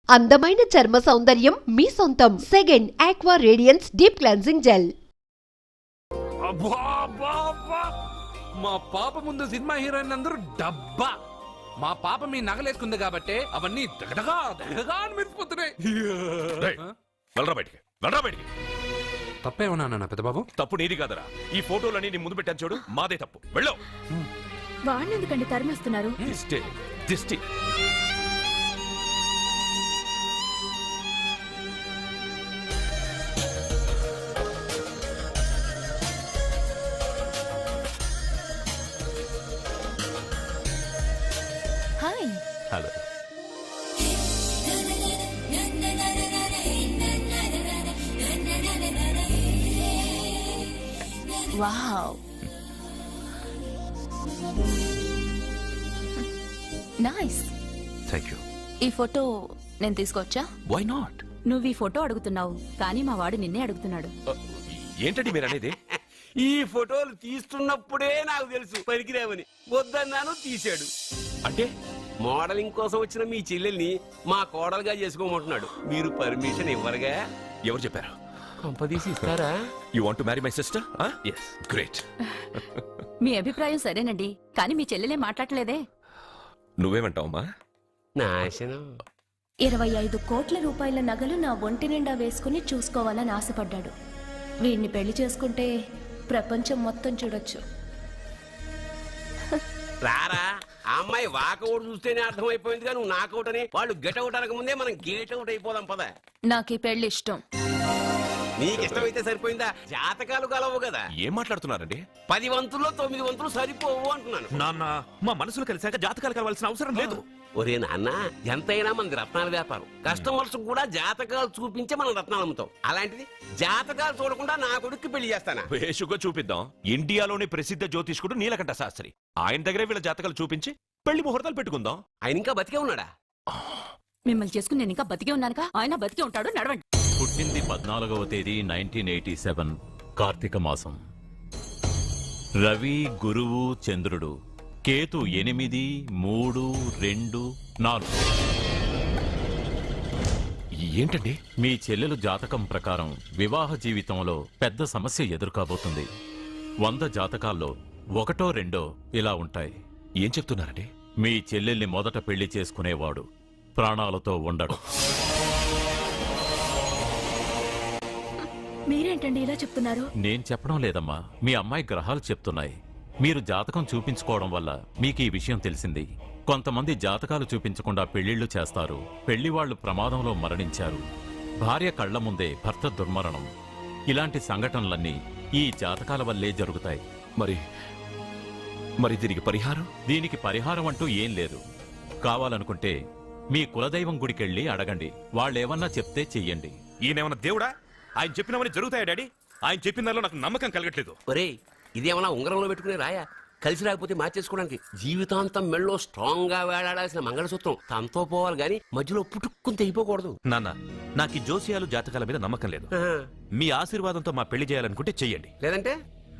అందమైన చర్మ సౌందర్యం మీ సొంతం. Second aqua radiance deep cleansing gel. మా పాప ముందు సినిమా హీరోయిన్ అందరూ డబ్బా. మా పాప మీ నగలేసుకుంది కాబట్టి అవన్నీ దగదగా దగదగా అని మెరిసిపోతున్నాయి. తప్పేమన్నా నాన్న పెద్ద బాబు? తప్పు నీది కాదరా. ఈ ఫోటోలని నీ ముందు పెట్టాను చూడు, మాదే తప్పు. వెళ్ళు. వాడిని ఎందుకండి తరిమేస్తున్నారు? దిష్టి. Hi. Hello. Wow, nice. Thank you. ఈ ఫోటో నేను తీసుకోవచ్చా? Why not? నువ్వు ఈ ఫోటో అడుగుతున్నావు కానీ మా వాడు నిన్నే అడుగుతున్నాడు. ఏంటండి మీరు అనేది? ఈ ఫోటోలు తీస్తున్నప్పుడే నాకు తెలుసు పనికిరావని. వద్దన్నాను, తీశాడు. అంటే మోడలింగ్ కోసం వచ్చిన మీ చెల్లెల్ని మా కోడలుగా చేసుకోమంటున్నాడు. మీరు పర్మిషన్ ఇవ్వరుగా? ఎవరు చెప్పారు? కంపదీసి ఇస్తారా? You want to marry my sister? yes, great. మీ అభిప్రాయం సరేనండి, కానీ మీ చెల్లెలే మాట్లాడలేదే. నువ్వేమంటావమ్మా? నాశనం. 25 కోట్ల రూపాయల నగలు నా ఒంటి నిండా వేసుకుని చూసుకోవాలని ఆశపడ్డాడు. వీడిని పెళ్లి చేసుకుంటే ప్రపంచం మొత్తం చూడొచ్చు. రారా, ఆ అమ్మాయి వాకౌట్ చూస్తేనే అర్థమైపోయింది. కానీ నువ్వు నాకౌట్ అని, వాళ్ళు గెట్అవుట్ అనక ముందే మనం గేట్ అవుట్ అయిపోదాం పద. నాకు ఈ పెళ్లి ఇష్టం. నీకు ఇష్టమైతే సరిపోయిందా? జాతకాలు కలవు కదా. ఏం మాట్లాడుతున్నారండి? 10 వంతుల్లో 9 వంతులు సరిపోవు అంటున్నాను. నాన్న, మా మనసులు కలిసాక జాతకాలు కలవాల్సిన అవసరం లేదు. ఒరే నాన్న, ఎంతైనా మనది రత్నాల వ్యాపారం. కస్టమర్స్ కూడా జాతకాలు చూపించే మనం రత్నాలు అమ్ముతాం. అలాంటిది జాతకాలు చూడకుండా నా కొడుక్కి పెళ్లి చేస్తానా? వేషుగా చూపిద్దాం. ఇండియాలోని ప్రసిద్ధ జ్యోతిష్కుడు నీలకంఠ శాస్త్రి, ఆయన దగ్గరే వీళ్ళ జాతకాలు చూపించి పెళ్లి ముహూర్తాలు పెట్టుకుందాం. ఆయన ఇంకా బతికే ఉన్నాడా? మిమ్మల్ని చేసుకుని నేను ఇంకా బతికే ఉన్నానుగా. ఆయన బతికే ఉంటాడు. నడవండి. పుట్టింది 14వ తేదీ 1987 కార్తీక మాసం. రవి, గురువు, చంద్రుడు, కేతు 8, 3, 2, 4. ఏంటండి? మీ చెల్లెలు జాతకం ప్రకారం వివాహ జీవితంలో పెద్ద సమస్య ఎదుర్కోబోతుంది. 100 జాతకాల్లో 1, 2 ఇలా ఉంటాయి. ఏం చెప్తున్నారండి? మీ చెల్లెల్ని మొదట పెళ్లి చేసుకునేవాడు ప్రాణాలతో ఉండడు. మీరేంటండి ఇలా చెప్తున్నారు? నేను చెప్పడం లేదమ్మా, మీ అమ్మాయి గ్రహాలు చెప్తున్నాయి. మీరు జాతకం చూపించుకోవడం వల్ల మీకు ఈ విషయం తెలిసింది. కొంతమంది జాతకాలు చూపించకుండా పెళ్లిళ్లు చేస్తారు. పెళ్లివాళ్లు ప్రమాదంలో మరణించారు. భార్య కళ్ల ముందే భర్త దుర్మరణం. ఇలాంటి సంఘటనలన్నీ ఈ జాతకాల వల్లే జరుగుతాయి. మరి దీనికి పరిహారం? దీనికి పరిహారం అంటూ ఏం లేదు. కావాలనుకుంటే మీ కులదైవం గుడికెళ్ళి అడగండి. వాళ్ళేమన్నా చెప్తే చెయ్యండి. ఈయనేమన్నా దేవుడా? ఆయన చెప్పినవన్నీ జరుగుతాయా డాడీ? ఆయన చెప్పిన దానిలో నాకు నమ్మకం కలగట్లేదు. ఒరే, ఇదేమన్నా ఉంగరంలో పెట్టుకునే రాయా? కలిసి రాకపోతే మార్చేసుకోవడానికి జీవితాంతం మెళ్ళో స్ట్రాంగ్ గా వేలాడాల్సిన మంగళసూత్రం తనతో పోవాలి గాని మధ్యలో పుట్టుక్కుని తెగిపోకూడదు. నాన్న, నాకు ఈ జోసియాలు జాతకాల మీద నమ్మకం లేదు. మీ ఆశీర్వాదంతో మా పెళ్లి చేయాలనుకుంటే చెయ్యండి.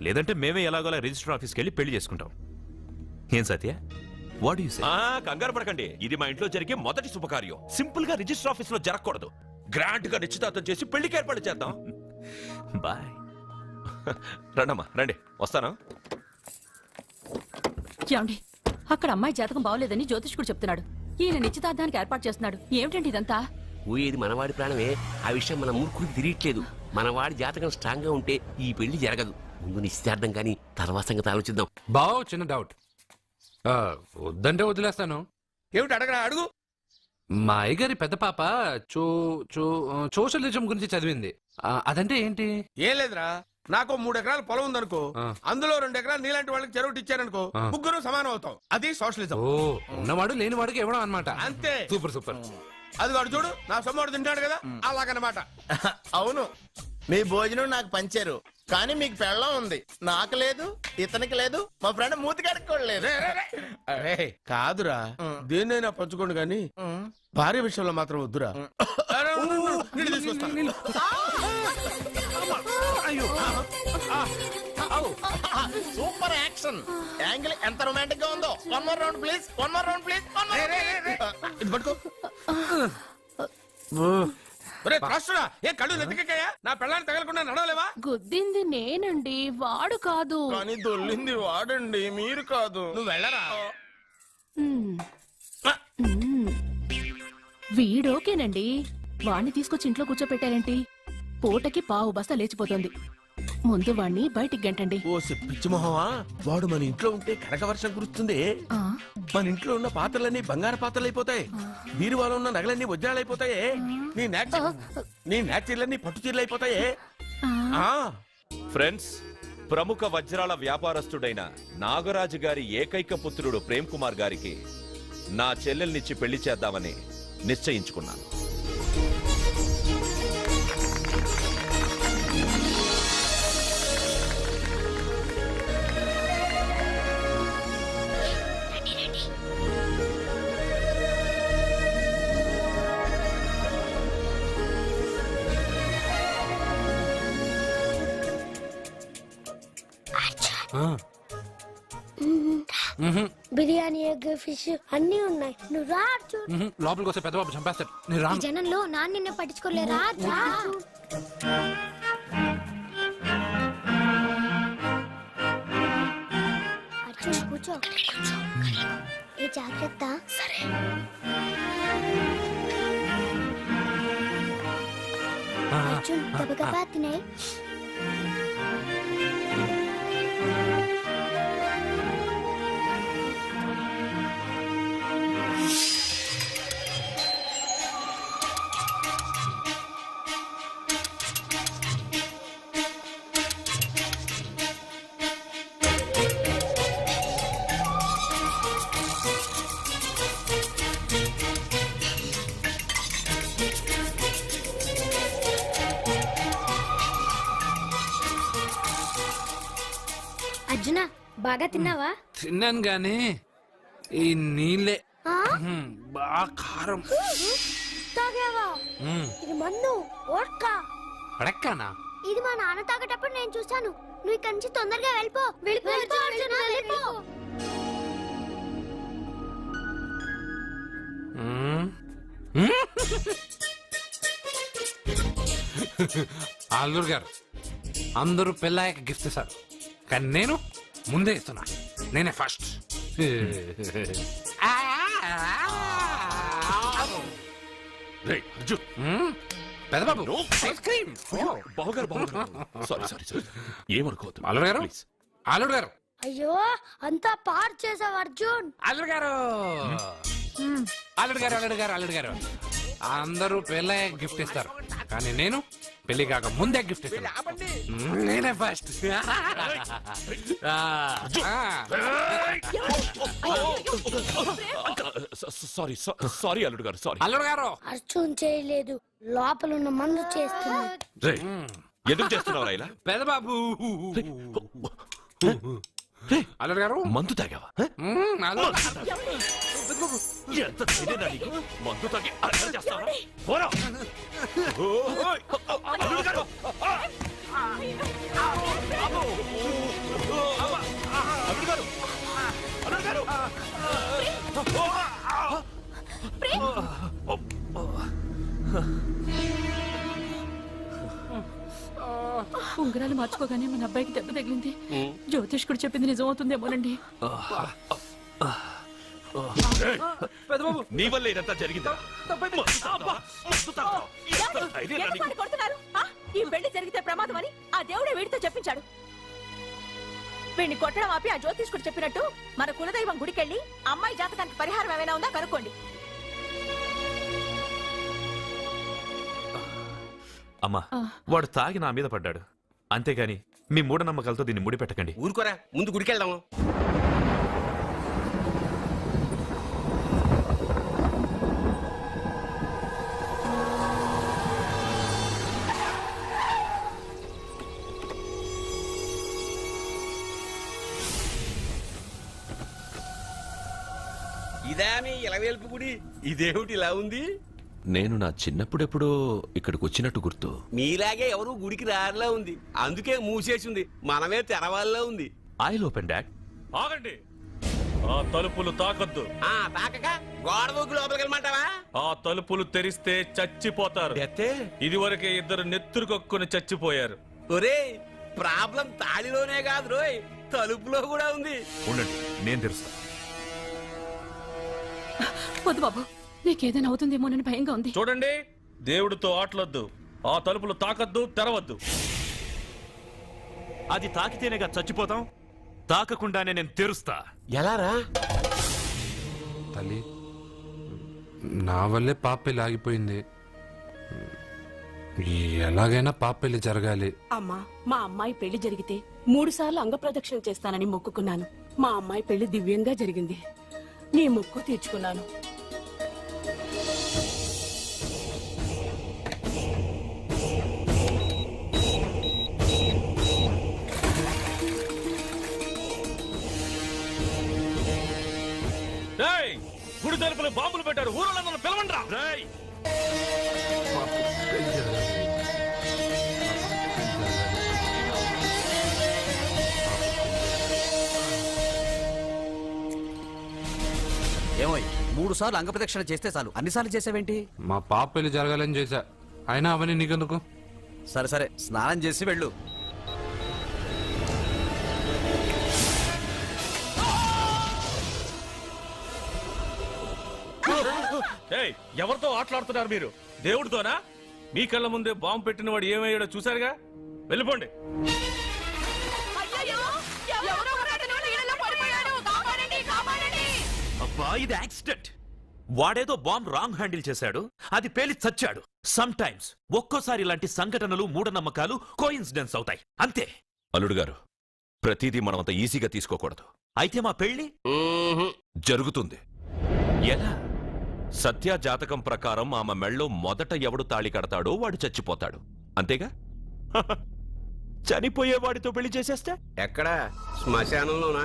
లేదంటే మేమే ఎలాగోలా రిజిస్టర్ ఆఫీస్కి వెళ్ళి పెళ్లి చేసుకుంటాం. ఏం సత్య? What you say? కంగారు పడకండి, ఇది మా ఇంట్లో జరిగే మొదటి శుభకార్యం. సింపుల్ గా రిజిస్టర్ ఆఫీస్ లో జరగకూడదు. గ్రాండ్ గా నిశ్చితార్థం చేసి పెళ్లికి ఏర్పాటు చేద్దాం. బాయ్. రండమ్మా, రండి, వస్తాను. ఏమండి, అక్కడ అమ్మాయి జాతకం బాగోలేదని జ్యోతిష్కుడు చెప్తున్నాడు. ఈయన నిశ్చితార్థానికి ఏర్పాటు చేస్తున్నాడు. ఏమిటండి ఇదంతా? ఊయేది మనవాడి ప్రాణమే. ఆ విషయం మన మూర్ఖుడికి తిరియట్లేదు. మనవాడి జాతకం స్ట్రాంగ్ గా ఉంటే ఈ పెళ్లి జరగదు. ముందు నిశ్చితార్థం కానీ తర్వాత సంగతి ఆలోచిద్దాం. బావ్, చిన్న డౌట్. వద్దంటే వదిలేస్తాను. ఏమిటి అడగరా? అడుగు. మా అయ్యగారి పెద్ద పాప సోషలిజం గురించి చదివింది. అదంటే ఏంటి? ఏం లేదురా, నాకు 3 ఎకరాల పొలం ఉందనుకో, అందులో 2 ఎకరాలు నీలాంటి వాళ్ళకి చెరువు ఇచ్చారనుకో, ముగ్గురు సమానం అవుతాం. అది సోషలిజం. ఓ, ఉన్నవాడు లేనివాడికి ఇవ్వడం అన్నమాట. అంతే. Super super. అది వాడు చూడు, నా సొమ్మడు తింటాడు కదా, అలాగనమాట. అవును, మీ భోజనం నాకు పంచారు, కానీ మీకు పెళ్ళం ఉంది, నాకు లేదు, ఇతనికి లేదు, మా ఫ్రెండ్ మూతి కడుక్కోలేదు. కాదురా, దేన్నైనా పంచుకోండి కానీ భార్య విషయంలో మాత్రం వద్దురా. తీసుకొస్తా. అయ్యో సూపర్ యాక్షన్ యాంగిల్ ఎంత రొమాంటిక్ గా ఉందో. One more round please, one more round please. ఇది పట్టుకో. ఒరే త్రాసుడా, ఏ కళ్ళు నెత్తికెక్కాయా? నా పెళ్ళాన్ని తగలకుండా నడవలేవా? గుద్దింది నేనండి, వాడు కాదు. కానీ దొల్లింది వాడండి, మీరు కాదు. నువ్వు వెళ్ళరా. వీడోకేనండి, వాణ్ణి తీసుకొచ్చి ఇంట్లో కూర్చోపెట్టారేంటి? పూటకి పావు బస్తా లేచిపోతుంది. ముందు వాణ్ణి బయటికి గంటండి. ఓ పిచ్చి మొహమా, వాడు మన ఇంట్లో ఉంటే కనక వర్షం కురుస్తుంది. ఆ, మన ఇంట్లో ఉన్న పాత్రలన్నీ బంగారు పాత్రలు అయిపోతాయి, బీరువాలో ఉన్న నగలన్నీ వజ్రాలు అయిపోతాయి, నీ నాచీర్లన్నీ పట్టు చీరలు అయిపోతాయి. ఆ, ఫ్రెండ్స్, ప్రముఖ వజ్రాల వ్యాపారస్తుడైన నాగరాజు గారి ఏకైక పుత్రుడు ప్రేమ్ కుమార్ గారికి నా చెల్లెల్నిచ్చి పెళ్లి చేద్దామని నిశ్చయించుకున్నాను. బిర్యానీ, ఎగ్, ఫిష్ అన్ని ఉన్నాయి. నువ్వు రా చూడు. లోపలికి వస్తే పెద్దబాబు చంపేస్తాడు. నేను రాను. జనంలో నాన్న నిన్ను పట్టించుకోలేరా? రా. అర్జున్ కూర్చో. ఏ జాగ్రత్త. సరే. అర్జున్ గబగబా తినే. అర్జున, బాగా తిన్నావా? తిన్నాను గానీ ఈ నీళ్ళే ఆ? బాగా కారం. తాగావా? ఇది మందు, వోడ్కా. పడక్కానా? ఇది మా నాన్న తాగేటప్పుడు నేను చూశాను. నువ్వు ఇక్కడి నుంచి తొందరగా వెళ్ళిపో. వెళ్ళిపో అర్జున, వెళ్ళిపో. అల్లూరు గారు, అందరూ పెళ్ళాయక గిఫ్ట్ ఇస్తారు, కానీ నేను ముందే ఇస్తున్నా. నేనే ఫస్ట్. పెద్దబాబు, ఐస్ క్రీమ్. ఏమనుకోవద్దు. అల్లుడు గారు, అల్లుడు గారు, అయ్యో, అంతా పాడు చేసావు అర్జున్. అల్లుడు గారు, అల్లుడు గారు, అల్లుడు గారు, అల్లుడు గారు, అందరూ పెళ్ళాయక గిఫ్ట్ ఇస్తారు, కానీ నేను పెళ్లి కాక ముందే గిఫ్ట్ ఇస్తాను. నేనే ఫస్ట్. సారీ అల్లుడు గారు, సారీ. అల్లుడు గారు, అర్జున్ చేయలేదు, లోపల ఉన్న మందు చేస్తుంది. ఎందుకు చేస్తున్నావు ఇలా? పెద్దబాబు. అల్లుడు గారు, మందు తాగావా? ఎంత ధైర్యం నీకు? మందు తాగి అల్లరి చేస్తావా? పోరా! ఓయ్! అల్లుడు గారు! అల్లుడు గారు! అల్లుడు గారు! ఉంగరాలు మార్చుకోగానే మన అబ్బాయికి దెబ్బ తగిలింది. జ్యోతిష్ కూడా చెప్పింది నిజమవుతుందేమోనండి. నీ వల్ల ఇదంతా జరిగిందా? ఈ పెళ్లి జరిగితే ప్రమాదం అని ఆ దేవుడే వీడితో చెప్పించాడు. వీడిని కొట్టడం ఆపి ఆ జ్యోతిష్ కూడా చెప్పినట్టు మన కులదైవం గుడికెళ్ళి అమ్మాయి జాతకానికి పరిహారం ఏమైనా ఉందా కనుక్కోండి. అమ్మా, వాడు తాగి నా మీద పడ్డాడు, అంతేగాని మీ మూఢనమ్మకాలతో దీన్ని ముడిపెట్టకండి. ఊరుకోరా, ముందు గుడికెళ్దాము. ఇదా మీ ఇలవేల్పు గుడి? ఇదేమిటి ఇలా ఉంది? నేను నా చిన్నప్పుడెప్పుడో ఇక్కడికి వచ్చినట్టు గుర్తు. మీలాగే ఎవరు గుడికి రారులా ఉంది, అందుకే మూసేసింది. మనమే తెరవాళ్ళలో ఉంది. I'll open dad. ఆగండి, ఆ తలుపులు తాకద్దు. తాకక గోడ దూకి లోపలికి వెళ్ళమంటావా? ఆ తలుపులు తెరిస్తే చచ్చిపోతారు. ఇదివరకే ఇద్దరు నెత్తురు కొక్కుని చచ్చిపోయారు. ఒరే, ప్రాబ్లం తాళిలోనే కాదు రోయ్, తలుపులో కూడా ఉంది. ఉండండి, నేను తెరుస్తా. వద్దు బాబు, నీకేదైనా అవుతుందేమోనని భయంగా ఉంది. చూడండి, దేవుడితో ఆటలొద్దు. ఆ తలుపులు తాకద్దు, తెరవద్దు. అది తాకితేనేగా చచ్చిపోతాం, తాకకుండానే నేను తెరుస్తా. ఎలారా? తల్లి, నా వల్లే పాప పెళ్లి ఆగిపోయింది. ఎలాగైనా పాప పెళ్లి జరగాలి. అమ్మా, మా అమ్మాయి పెళ్లి జరిగితే 3 సార్లు అంగప్రదక్షిణ చేస్తానని మొక్కుకున్నాను. మా అమ్మాయి పెళ్లి దివ్యంగా జరిగింది. నీ మొక్కు తీర్చుకున్నాను. రేయ్, గుడి తలుపులు బాంబులు పెట్టారు, ఊరోళ్ళ నన్ను పిలవండ్రా. రేయ్, ఏమోయ్, 3 సార్లు అంగప్రదక్షిణ చేస్తే చాలు, అన్నిసార్లు చేసావేంటి? మా పాప పెళ్లి జరగాలని చేశా, అయినా అవన్నీ నీకెందుకు? సరే సరే, స్నానం చేసి వెళ్ళు. ఏయ్, ఎవరితో ఆటలాడుతున్నారు మీరు? దేవుడితోనా? మీ కళ్ళ ముందే బాంబు పెట్టిన వాడు ఏమయ్యాడో చూసారుగా. వెళ్ళిపోండి. అబ్బా, ఇది యాక్సిడెంట్. వాడేదో బాంబ్ రాంగ్ హ్యాండిల్ చేశాడు, అది పేలి చచ్చాడు. సమ్ టైమ్స్ ఒక్కోసారి ఇలాంటి సంఘటనలు, మూఢనమ్మకాలు కోఇన్సిడెన్స్ అవుతాయి, అంతే. అల్లుడు గారు, ప్రతిదీ మనం అంత ఈజీగా తీసుకోకూడదు. అయితే మా పెళ్లి జరుగుతుంది. ఎలా? సత్య జాతకం ప్రకారం ఆమె మెళ్ళో మొదట ఎవడు తాళి కడతాడో వాడు చచ్చిపోతాడు, అంతేగా? చనిపోయే వాడితో పెళ్లి చేసేస్తే ఎక్కడా? శ్మశానంలోనా?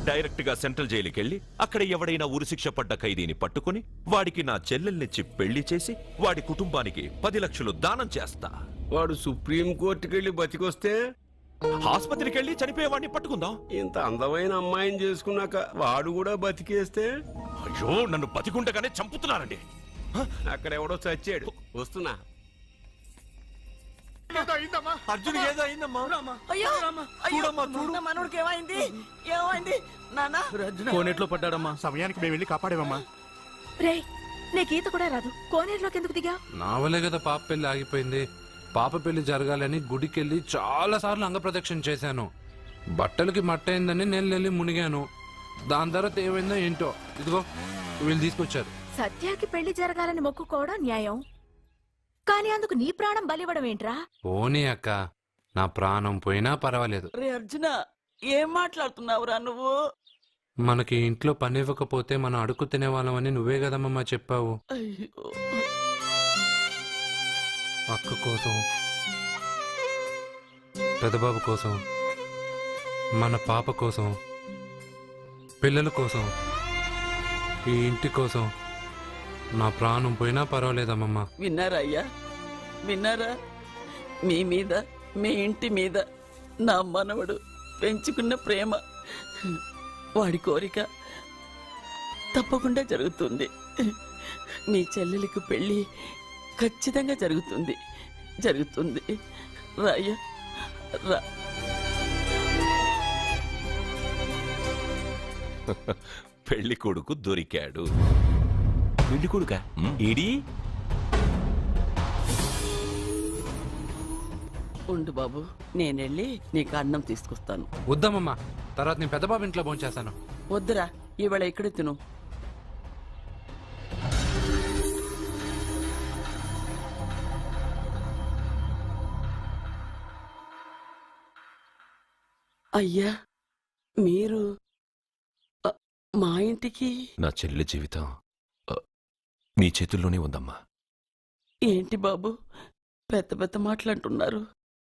డైరెక్ట్ గా సెంట్రల్ జైలుకి వెళ్ళి అక్కడ ఎవడైనా ఉరిశిక్ష పడ్డ ఖైదీని పట్టుకుని వాడికి నా చెల్లెల్నిచ్చి పెళ్లి చేసి వాడి కుటుంబానికి 10 లక్షలు దానం చేస్తా. వాడు సుప్రీం కోర్టుకి వెళ్ళి బతికొస్తే ఆసుపత్రికి వెళ్ళి చనిపోయేవాడిని పట్టుకుందాం. ఇంత అందమైన అమ్మాయిని చేసుకున్నాక వాడు కూడా బతికేస్తే? అయ్యో, నన్ను బతికుండగానే చంపుతున్నారండి. అక్కడెవడో చచ్చాడు. వస్తున్నా. అర్జున్ ఏదో అయిందమ్మా. మనోడికి ఏమైంది? ఏమైంది నాన్న? కోనేట్లో పడ్డాడమ్మా, సమయానికి మేము వెళ్ళి కాపాడేవమ్మా. రే, నీకు ఈత కూడా రాదు, కోనేరులోకి ఎందుకు దిగా? నా వల్లే కదా పాప పెళ్లి ఆగిపోయింది. పాప పెళ్లి జరగాలని గుడికెళ్ళి చాలా సార్లు అంగప్రదక్షిణ చేశాను. బట్టలకి మట్టయిందని నేను వెళ్ళి మునిగాను. దాని తర్వాత ఏమైందో ఏంటో, ఇదిగో వీళ్ళు తీసుకొచ్చారు. సత్యాకి పెళ్లి జరగాలని మొక్కుకోవడం న్యాయం, కానీ అందుకు నీ ప్రాణం బలివ్వడం ఏంట్రా? పోనీ అక్క, నా ప్రాణం పోయినా పర్వాలేదు. రే అర్జున, ఏం మాట్లాడుతున్నావురా నువ్వు? మనకి ఇంట్లో పని ఇవ్వకపోతే మనం అడుగు తినేవాళ్ళమని నువ్వే కదమ్మా చెప్పావు. అక్క కోసం, పెదబాబు కోసం, మన పాప కోసం, పిల్లల కోసం, ఈ ఇంటి కోసం నా ప్రాణం పోయినా పర్వాలేదమ్మమ్మా. విన్నారా అయ్యా, విన్నారా? మీ మీద, మీ ఇంటి మీద నా మనవడు పెంచుకున్న ప్రేమ, వాడి కోరిక తప్పకుండా జరుగుతుంది. మీ చెల్లెలికి పెళ్లి ఖచ్చితంగా జరుగుతుంది, జరుగుతుంది. రాయ్యా, రా. పెళ్లి కొడుకు దొరికాడు. పెళ్లి కొడుక ఏడి? ఉండు బాబు, నేనెళ్ళి నీకు అన్నం తీసుకొస్తాను. వద్దమ్మమ్మా, తర్వాత నేను పెద్దబాబు ఇంట్లో భోంచేస్తాను. వద్దురా, ఇవాళ ఇక్కడే తిను. అయ్యా, మీరు మా ఇంటికి? నా చెల్లెలి జీవితం నీ చేతుల్లోనే ఉందమ్మా. ఏంటి బాబు, పెద్ద పెద్ద మాటలంటున్నారు,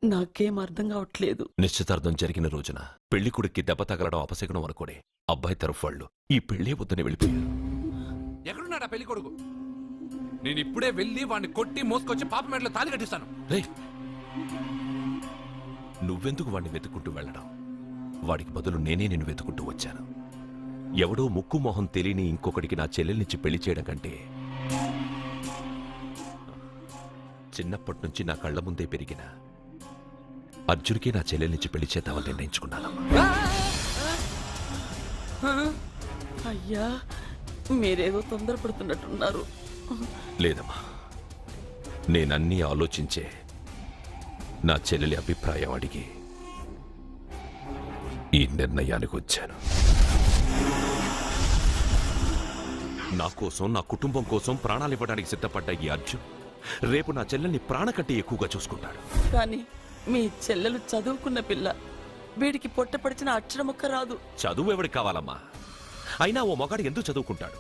నాకేం అర్థం కావట్లేదు. నిశ్చితార్థం జరిగిన రోజున పెళ్లి కొడుక్కి దెబ్బ తగలడం అపశకునం అనుకోడే అబ్బాయి తరఫు వాళ్ళు ఈ పెళ్లే వద్దని వెళ్ళిపోయారు. ఎక్కడున్నాడా పెళ్లి కొడుకు? నేను ఇప్పుడే వెళ్ళి వాడిని కొట్టి మోసుకొచ్చి పాప మెడలో తాళి కట్టిస్తాను. రేయ్, నువ్వెందుకు వాడిని వెతుక్కుంటూ వెళ్ళడం? వాడికి బదులు నేనే నిన్ను వెతుకుంటూ వచ్చాను. ఎవడో ముక్కు మొహం తెలియని ఇంకొకడికి నా చెల్లెల్నిచ్చి పెళ్లి చేయడం కంటే చిన్నప్పటి నుంచి నా కళ్ళ ముందే పెరిగిన అర్జున్కి నా చెల్లెల్నిచ్చి పెళ్లి చేద్దామని నిర్ణయించుకున్నానమ్మా. అయ్యా, మీరేదో తొందరపడుతున్నట్టున్నారు. లేదమ్మా, నేనన్నీ ఆలోచించే నా చెల్లెలి అభిప్రాయం అడిగి ఈ నిర్ణయానికి వచ్చాను. నా కోసం, నా కుటుంబం కోసం ప్రాణాలు ఇవ్వడానికి సిద్ధపడ్డ ఈ అర్జున్ రేపు నా చెల్లెల్ని ప్రాణ కంటే ఎక్కువగా చూసుకుంటాడు. కానీ మీ చెల్లెలు చదువుకున్న పిల్ల, వీడికి పొట్టపడిచిన అక్షరం ఒక్క రాదు. చదువు ఎవడికి కావాలమ్మా? అయినా ఓ మగాడు ఎందుకు చదువుకుంటాడు?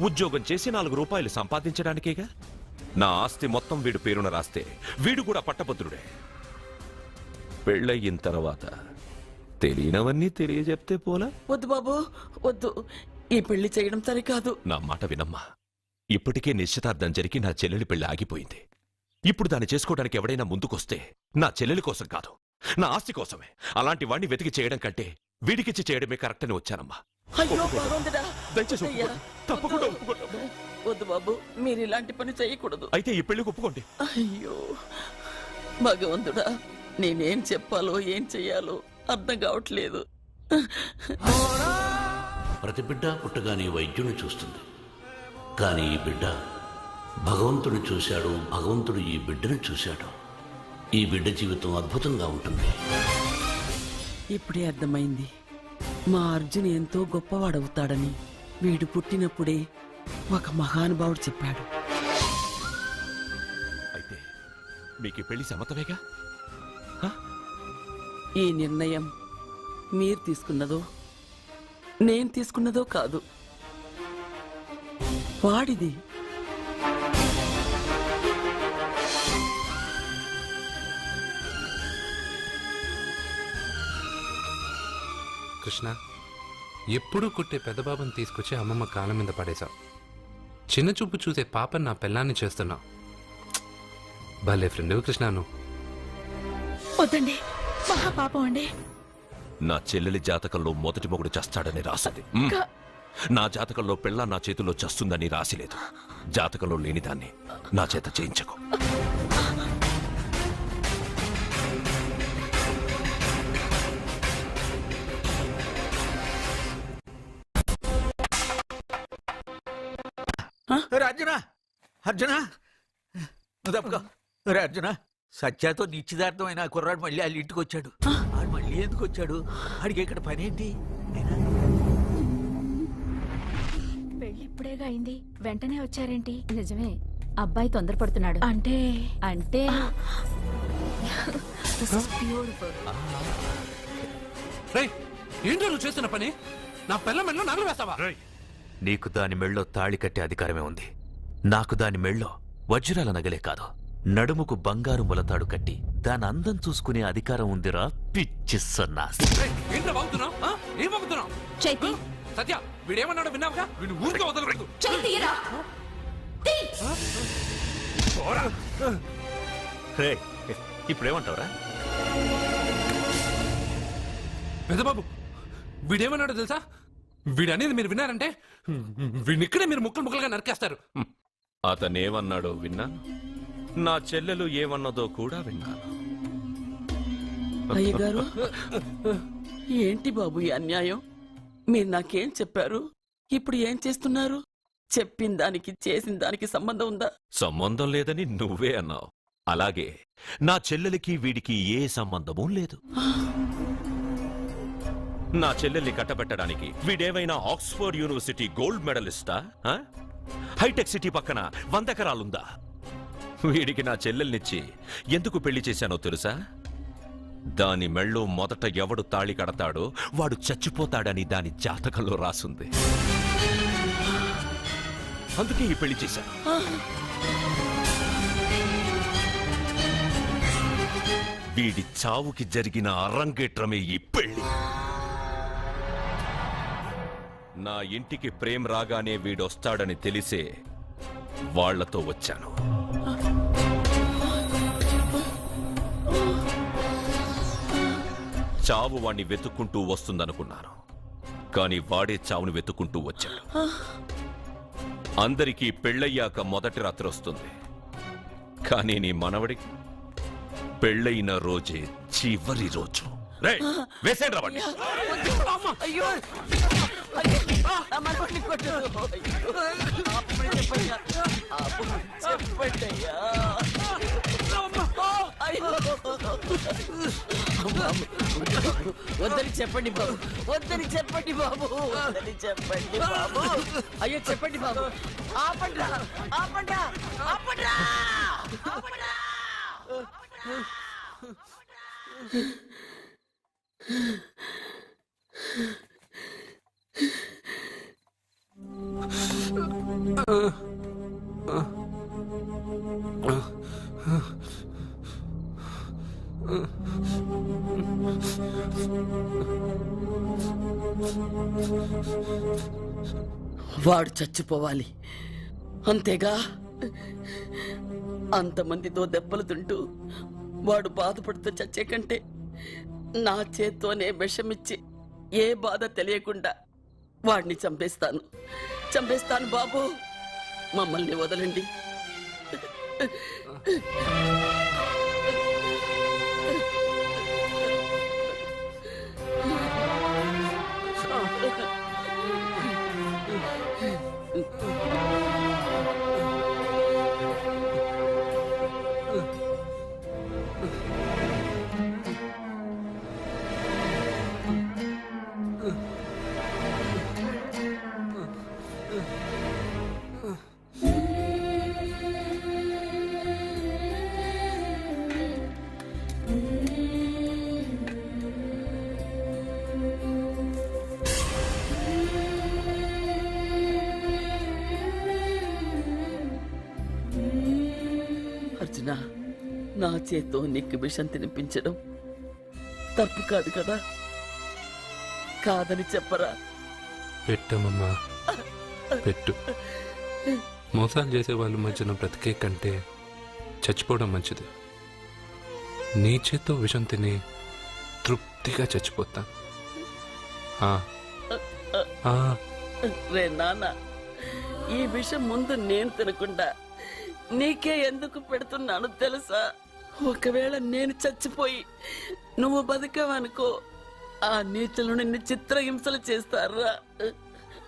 ఉద్యోగం చేసి 4 రూపాయలు సంపాదించడానికేగా. నా ఆస్తి మొత్తం వీడు పేరున రాస్తే వీడు కూడా పట్టభద్రుడే. పెళ్ళయిన తర్వాత తెలియనవన్నీ తెలియజెప్తే పోలా? వద్దు బాబు, వద్దు. ఈ పెళ్లి చేయడం సరికాదు. నా మాట వినమ్మా. ఇప్పటికే నిశ్చితార్థం జరిగి నా చెల్లెలి పెళ్లి ఆగిపోయింది. ఇప్పుడు దాన్ని చేసుకోవడానికి ఎవడైనా ముందుకొస్తే నా చెల్లెలి కోసం కాదు, నా ఆస్తి కోసమే. అలాంటి వాడిని వెతికి చేయడం కంటే వీడికిచ్చి చేయడమే కరెక్ట్ అని వచ్చానమ్మా. అయ్యో భగవంతుడా, దయచేసి అయ్యా, తప్పకుండా వద్దు బాబు, మీరు ఇలాంటి పని చేయకూడదు. అయితే ఈ పెళ్లికి ఒప్పుకోండి. అయ్యో భగవంతుడా, నేనేం చెప్పాలో ఏం చెయ్యాలో అర్థం కావట్లేదు. ప్రతి బిడ్డ పుట్టగానే వైద్యుని చూస్తుంది, కానీ ఈ బిడ్డ భగవంతుని చూశాడు, భగవంతుడు ఈ బిడ్డను చూశాడు. ఈ బిడ్డ జీవితం అద్భుతంగా ఉంటుంది. ఇప్పుడే అర్థమైంది, మా అర్జున్ ఎంతో గొప్పవాడవుతాడని. వీడు పుట్టినప్పుడే ఒక మహానుభావుడు చెప్పాడు. అయితే మీకు ఈ పెళ్లి సమ్మతమేగా? ఈ నిర్ణయం మీరు తీసుకున్నదో నేను తీసుకున్నదో కాదు, వాడిది. కృష్ణ, ఎప్పుడూ కుట్టే పెద్దబాబుని తీసుకొచ్చి అమ్మమ్మ కాళ్ళ మీద పడేశావు. చిన్న చూపు చూసే పాపని నా పిల్లాన్ని చేస్తున్నావు. భలే ఫ్రెండ్ కృష్ణ నువ్వు. వద్దండి, మహాపాపం అండి. నా చెల్లెలి జాతకంలో మొదటి మొగుడు చస్తాడని రాసింది. నా జాతకంలో పెళ్ళ నా చేతిలో చస్తుందని రాసిలేదు. జాతకంలో లేనిదాన్ని నా చేత చేయించకు. అర్జున, అర్జున, నువ్వు తప్పుకో. అర్జున, సత్యాతో నిశ్చితార్థమైన కుర్రాడు మళ్ళీ వాళ్ళ ఇంటికి వచ్చాడు. ఆడు మళ్ళీ ఎందుకు వచ్చాడు? ఆడికి ఇక్కడ పని ఏంటి? పెళ్లి ఇప్పుడేగా అయింది, వెంటనే వచ్చారేంటి? నిజమే, అబ్బాయి తొందరపడుతున్నాడు. అంటే అంటే ఏంటో నువ్వు చేస్తున్న పని? నా పిల్ల మెడలో నగలు వేస్తావా? నీకు దాని మెళ్ళో తాళి కట్టే అధికారమే ఉంది. నాకు దాని మెళ్ళో వజ్రాల నగలే కాదు, నడుముకు బంగారు ములతాడు కట్టి దాని అందం చూసుకునే అధికారం ఉందిరా పిచ్చి సన్నాసి. ఏంటో బాగుతున్నావు? ఏం బాగుతున్నావు? చైతి, సత్య, వీడేమన్నాడో విన్నావుగా? వీడు ఊరికే వదలకూడదు. ఇప్పుడేమంటావురా? పెద్దబాబు, వీడేమన్నాడో తెలుసా? వీడనేది మీరు విన్నారంటే వీడినిక్కడే మీరు ముక్కలు ముక్కలుగా నరికేస్తారు. అతనేమన్నాడో విన్నా, నా చెల్లెలు ఏమన్నదో కూడా విన్నాను. అయ్యగారు, ఏంటి బాబు ఈ అన్యాయం? మీరు నాకేం చెప్పారు, ఇప్పుడు ఏం చేస్తున్నారు? చెప్పిన దానికి చేసిన దానికి సంబంధం ఉందా? సంబంధం లేదని నువ్వే అన్నావు. అలాగే నా చెల్లెలికి వీడికి ఏ సంబంధమూ లేదు. నా చెల్లెల్ని కట్టబెట్టడానికి వీడేమైనా ఆక్స్ఫర్డ్ యూనివర్సిటీ గోల్డ్ మెడలిస్టా? హైటెక్ సిటీ పక్కన 100 ఎకరాలుందా? వీడికి నా చెల్లెల్నిచ్చి ఎందుకు పెళ్లి చేశానో తెలుసా? దాని మెళ్ళో మొదట ఎవడు తాళి కడతాడో వాడు చచ్చిపోతాడని దాని జాతకంలో రాసుంది. అందుకే ఈ పెళ్లి చేశాను. వీడి చావుకి జరిగిన అరంగేట్రమే ఈ పెళ్లి. నా ఇంటికి ప్రేమ్ రాగానే వీడొస్తాడని తెలిసే వాళ్లతో వచ్చాను. చావు వాణ్ణి వెతుక్కుంటూ వస్తుందనుకున్నాను, కానీ వాడే చావుని వెతుక్కుంటూ వచ్చాడు. అందరికీ పెళ్ళయ్యాక మొదటి రాత్రి వస్తుంది, కానీ నీ మనవడికి పెళ్ళైన రోజే చివరి రోజు. వేసేయండి రా వాణ్ణి. అయ్యో నా మనవడిని కొట్టు. చెప్పండి అయ్యా. వద్దని చెప్పండి బాబు, వద్దని చెప్పండి బాబు, వద్దని చెప్పండి బాబు. అయ్యో చెప్పండి బాబు. ఆపండ్రా, ఆపండ్రా, ఆపండ్రా, ఆపండ్రా. వాడు చచ్చిపోవాలి అంతేగా. అంతమందితో దెబ్బలు తింటూ వాడు బాధపడుతూ చచ్చే కంటే నా చేత్తోనే విషమిచ్చి ఏ బాధ తెలియకుండా వాడిని చంపేస్తాను, చంపేస్తాను బాబు. మమ్మల్ని వదలండి. అర్జున, నా చేత్తో నీకు విషం తినిపించడం తప్పు కాదు కదా? కాదని చెప్పరా? పెట్టమమ్మా, పెట్టు. మోసాలు చేసే వాళ్ళ మధ్యన బ్రతికే కంటే చచ్చిపోవడం మంచిది. నీ చేత్తో విషం తిని తృప్తిగా చచ్చిపోతా. రే నాన్న, ఈ విషయం ముందు నేను తినకుండా నీకే ఎందుకు పెడుతున్నాను తెలుసా? ఒకవేళ నేను చచ్చిపోయి నువ్వు బతికావనుకో, ఆ నీచులు నిన్ను చిత్రహింసలు చేస్తారా?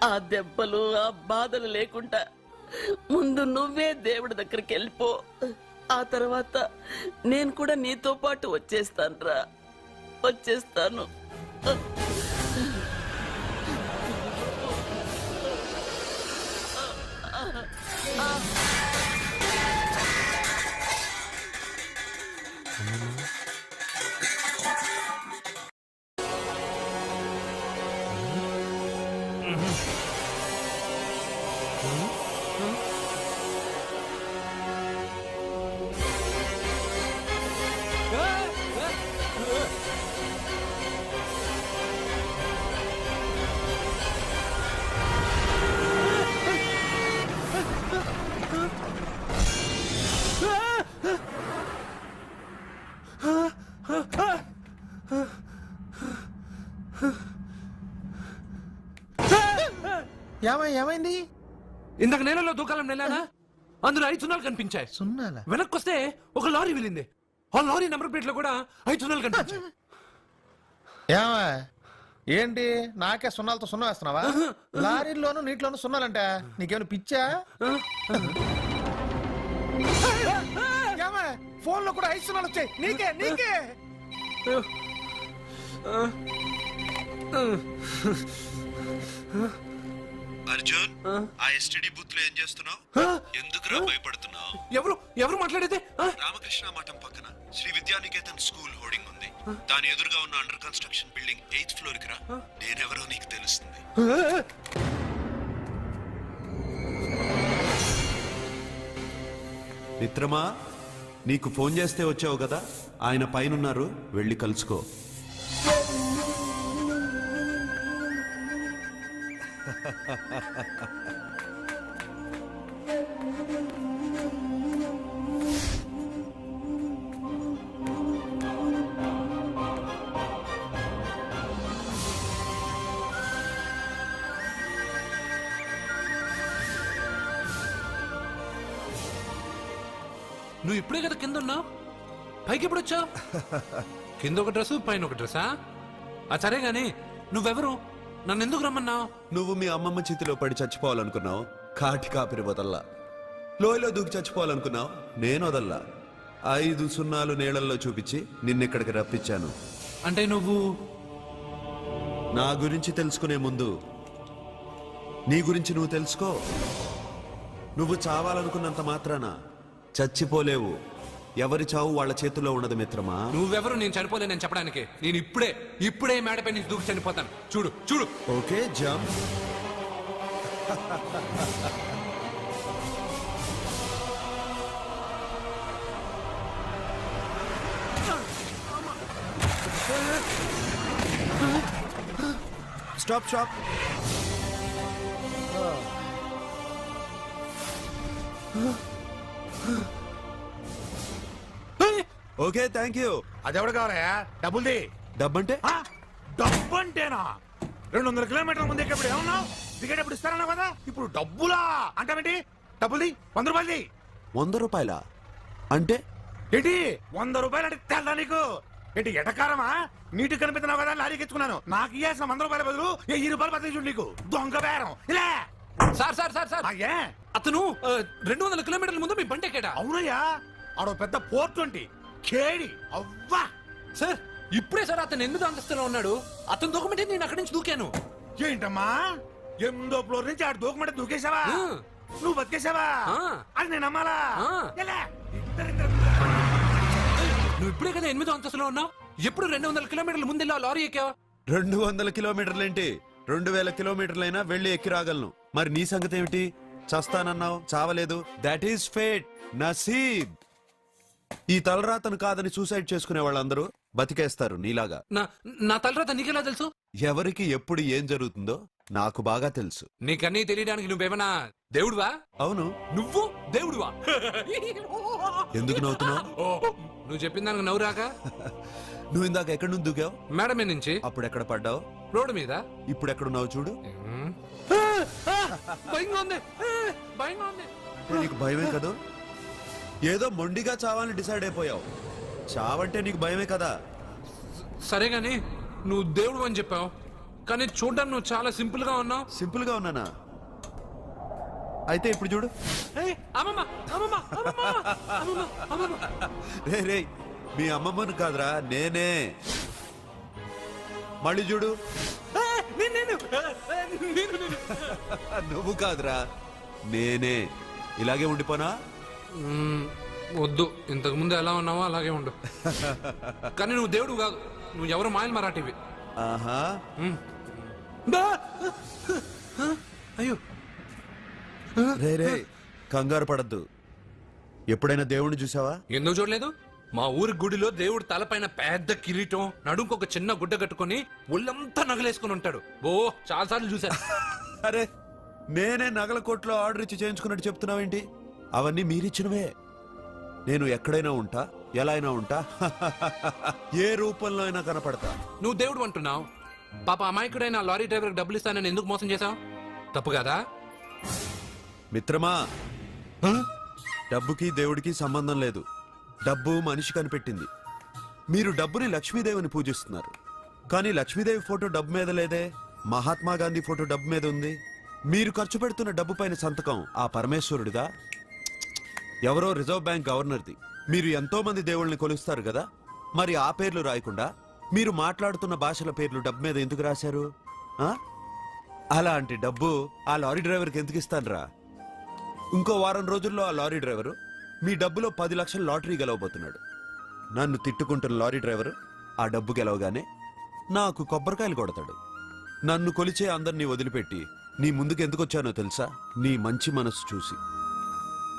ఆ దెబ్బలు ఆ బాధలు లేకుండా ముందు నువ్వే దేవుడి దగ్గరికి వెళ్ళిపో. ఆ తర్వాత నేను కూడా నీతో పాటు వచ్చేస్తానురా, వచ్చేస్తాను. ఏమైంది? ఇందాక నేలలో దూకాలం నెలానా, అందులో 5 సున్నాలు కనిపించాయి. సున్నాలా? వెనక్కి వస్తే ఒక లారీ వెళ్ళింది. ఆ లారీ నెంబర్ ప్లేట్ లో కూడా 5 సున్నాలు కనిపించాయి. ఏమా ఏంటి నాకే సున్నాలతో సున్నా వేస్తున్నావా? లారీల్లోనూ నీటిలోనూ సున్నాలంట. నీకేమైనా పిచ్చా? ఫోన్ లో కూడా 5 సున్నాలు వచ్చాయి. నీకే నీకే అర్జున్, ఆ ఎస్టీడీ బూత్ లో ఏం చేస్తున్నావు? ఎందుకురా భయపడుతున్నావు? ఎవరు మాట్లాడేది? రామకృష్ణ మఠం పక్కన శ్రీ విద్యానికేతన్ స్కూల్ హోర్డింగ్ ఉంది. దాని ఎదురుగా ఉన్న under construction building 8th floor కి రా. నేనెవరో నీకు తెలుస్తుంది. మిత్రమా, నీకు ఫోన్ చేస్తే వచ్చావు కదా, ఆయన పైనున్నారు, వెళ్ళి కలుసుకో. నువ్వు ఇప్పుడే కదా కింద ఉన్నావు, పైకి ఎప్పుడు వచ్చావు? కింద ఒక డ్రెస్ పైన ఒక డ్రెస్సా? సరే గాని నువ్వెవరు? నన్ను ఎందుకు రమ్మన్నావు? నువ్వు మీ అమ్మమ్మ చేతిలో పడి చచ్చిపోవాలనుకున్నావు, కాటి కాపిరి వదల్లా. లోయలో దూకి చచ్చిపోవాలనుకున్నావు, నేను వదల్లా. 5 సున్నాలు నీళ్ళల్లో చూపించి నిన్నెక్కడికి రప్పించాను. అంటే నువ్వు నా గురించి తెలుసుకునే ముందు నీ గురించి నువ్వు తెలుసుకో. నువ్వు చావాలనుకున్నంత మాత్రాన చచ్చిపోలేవు. ఎవరి చావు వాళ్ళ చేతుల్లో ఉండదు మిత్రమా. నువ్వెవరు నేను చనిపోలేనని చెప్పడానికి? నేను ఇప్పుడే మేడపై నుంచి దూకి చనిపోతాను. చూడు చూడు. Okay jump. Stop stop. Okay thank you. అదెవడు కావాలయా? డబ్బుల్ది. డబ్బంటే డబ్బు అంటేనా? 200 కిలోమీటర్ల ముందు ఎక్కడ ఏమన్నావు? టికెట్ ఎప్పుడు ఇస్తారన్నావు కదా, ఇప్పుడు డబ్బులా అంటావేంటి? డబ్బుల్ది 100 రూపాయలది. 100 రూపాయల అంటే ఏంటి 100 రూపాయలు అంటే తెల్లా నీకు? ఏంటి ఎటకారమా? నీటి కనిపిస్తున్నావు కదా లారీకి ఎత్తుకున్నాను. నాకు ఇయ్యాల్సిన 100 రూపాయల బదులు 1000 రూపాయలు బదిలీ చూడు నీకు. దొంగ బేరం ఇలా. సార్ సార్ సార్ సార్ అతను 200 కిలోమీటర్ల ముందు మీ బండి ఎక్కాడా? అవునయ్యా, ఆడో పెద్ద పోర్ట్ వంటి కేడి అవ్వా. సార్ ఇప్పుడే సార్ అతను 8వ అంతస్తులో ఉన్నాడు. అతను దూకమంటే నేను అక్కడి నుంచి దూకాను. ఏంటమ్మా 8వ ఫ్లోర్ నుంచి ఆడు దూకమంటే దూకేశావా? నువ్వు బతికేశావా? అది నేను నమ్మాలా? ఎలా? నువ్వు ఇప్పుడే కదా 8వ అంతస్తులో ఉన్నావు. ఎప్పుడు 200 కిలోమీటర్ల ముందు లారీ ఎక్కావా? 200 కిలోమీటర్లేంటి, 2000 కిలోమీటర్లైనా వెళ్ళి ఎక్కి రాగలను. మరి నీ సంగతి ఏమిటి? చస్తానన్నావు, చావలేదు. That is fate, నసీబ్. ఈ తలరాతను కాదని సూసైడ్ చేసుకునే వాళ్ళందరూ బతికేస్తారు నీలాగా. నా తలరాత నీకెలా తెలుసు? ఎవరికి ఎప్పుడు ఏం జరుగుతుందో నాకు బాగా తెలుసు. నీకన్నీ తెలియడానికి నువ్వేమన్నా దేవుడువా? అవును. నువ్వు దేవుడువా? ఎందుకు నవ్వుతున్నావు? నువ్వు చెప్పిన దానికి నవ్వు రాక? నువ్వు ఇందాక ఎక్కడి నుంచి దూకావు? మేడం మీద నుంచి. అప్పుడు ఎక్కడ పడ్డావు? రోడ్డు మీద. ఇప్పుడు ఎక్కడున్నావు చూడు. భయంగా ఉంది, భయంగా ఉంది. అంటే నీకు భయమే కదా? ఏదో మొండిగా చావాలని డిసైడ్ అయిపోయావు. చావంటే నీకు భయమే కదా? సరే గాని నువ్వు దేవుడు అని చెప్పావు, కానీ చూడ్డానికి నువ్వు చాలా సింపుల్ గా ఉన్నావు. సింపుల్ గా ఉన్నానా? అయితే ఇప్పుడు చూడు. రే రే, మీ అమ్మమ్మను కాదురా, నేనే. మళ్ళీ చూడు. నువ్వు కాదురా, నేనే. ఇలాగే ఉండిపోనా? వద్దు, ఇంతకు ముందు ఎలా ఉన్నావో అలాగే ఉండు. కానీ నువ్వు దేవుడు కాదు, నువ్వు ఎవరు మాయలు మరాఠీవి. ఆహా. అయ్యో రే రే, కంగారు పడద్దు. ఎప్పుడైనా దేవుణ్ణి చూసావా? ఎందుకు చూడలేదు? మా ఊరి గుడిలో దేవుడు తలపైన పెద్ద కిరీటం, నడుంకొక చిన్న గుడ్డ కట్టుకుని ఒళ్ళంతా నగలేసుకుని ఉంటాడు. ఓ చాలా సార్లు చూసా. అరే, నేనే నగల కొట్లో ఆర్డర్ ఇచ్చి చేయించుకున్నట్టు చెప్తున్నావేంటి? అవన్నీ మీరిచ్చినవే. నేను ఎక్కడైనా ఉంటా, ఎలా అయినా ఉంటా, ఏ రూపంలో అయినా కనపడతా. నువ్వు దేవుడు అంటున్నావు. పాప అమాయకుడైన లారీ డ్రైవర్ డబ్బులు ఇస్తానని ఎందుకు మోసం చేశావు? తప్పు కదా మిత్రమా? డబ్బుకి దేవుడికి సంబంధం లేదు. డబ్బు మనిషి కనిపెట్టింది. మీరు డబ్బుని లక్ష్మీదేవిని పూజిస్తున్నారు, కానీ లక్ష్మీదేవి ఫోటో డబ్బు మీద లేదే. మహాత్మా గాంధీ ఫోటో డబ్బు మీద ఉంది. మీరు ఖర్చు పెడుతున్న డబ్బు పైన సంతకం ఆ పరమేశ్వరుడిదా? ఎవరో రిజర్వ్ బ్యాంక్ గవర్నర్ది. మీరు ఎంతో మంది దేవుళ్ళని కొలుస్తారు కదా, మరి ఆ పేర్లు రాయకుండా మీరు మాట్లాడుతున్న భాషల పేర్లు డబ్బు మీద ఎందుకు రాశారు? అలాంటి డబ్బు ఆ లారీ డ్రైవర్కి ఎందుకు ఇస్తానురా? ఇంకో వారం రోజుల్లో ఆ లారీ డ్రైవరు మీ డబ్బులో 10 లక్షల లాటరీ గెలవబోతున్నాడు. నన్ను తిట్టుకుంటున్న లారీ డ్రైవరు ఆ డబ్బు గెలవగానే నాకు కొబ్బరికాయలు కొడతాడు. నన్ను కొలిచే అందరినీ వదిలిపెట్టి నీ ముందుకు ఎందుకు వచ్చానో తెలుసా? నీ మంచి మనసు చూసి.